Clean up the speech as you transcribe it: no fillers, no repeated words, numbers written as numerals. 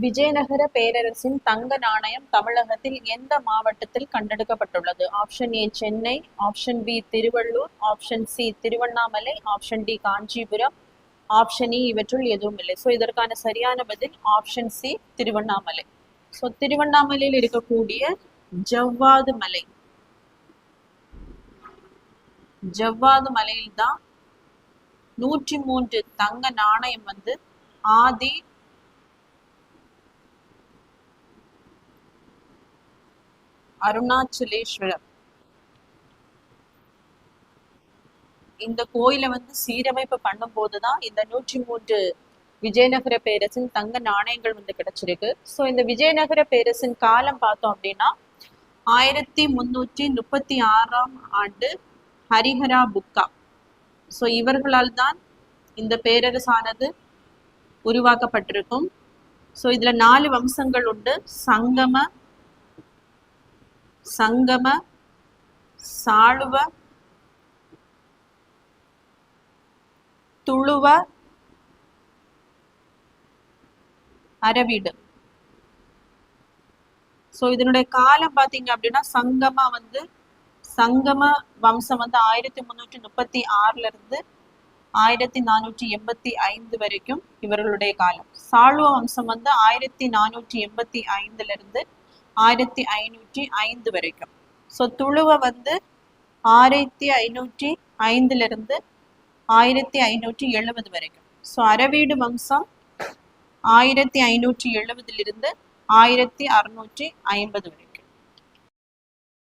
விஜயநகர பேரரசின் தங்க நாணயம் தமிழகத்தில் எந்த மாவட்டத்தில் கண்டெடுக்கப்பட்டுள்ளது? Option A Chennai, option B Tiruvallur, option C Tiruvannamalai, option D Kanchipuram, option E இவற்றுள் எதுவும் இல்லை. ஸோ இதற்கான சரியான பதில் ஆப்ஷன் சி திருவண்ணாமலை. ஸோ திருவண்ணாமலையில் இருக்கக்கூடிய ஜவ்வாது மலை, ஜவ்வாது மலையில் தான் 103 தங்க நாணயம் வந்து ஆதி அருணாச்சலேஸ்வரர் இந்த கோயிலை வந்து சீரமைப்பு பண்ணும் போதுதான் இந்த 103 விஜயநகர பேரரசின் தங்க நாணயங்கள் வந்து கிடைச்சிருக்கு. ஸோ இந்த விஜயநகர பேரரசின் காலம் பார்த்தோம் அப்படின்னா 1336 ஆண்டு ஹரிஹரா புக்கா, ஸோ இவர்களால் தான் இந்த பேரரசானது உருவாக்கப்பட்டிருக்கும். ஸோ இதுல 4 வம்சங்கள் உண்டு. சங்கம, சாளுவ, துளுவ, அரவிடு. ஸோ இதனுடைய காலம் பார்த்தீங்க அப்படின்னா சங்கம வம்சம் வந்து 1336 இருந்து 1485 வரைக்கும் இவர்களுடைய காலம். சாளுவ வம்சம் வந்து 1485 இருந்து 1505 வரைக்கும். ஸோ துளுவ வந்து 1505 இருந்து 1570 வரைக்கும். ஸோ அரவீடு வம்சம் 1570 இருந்து 1650 வரை.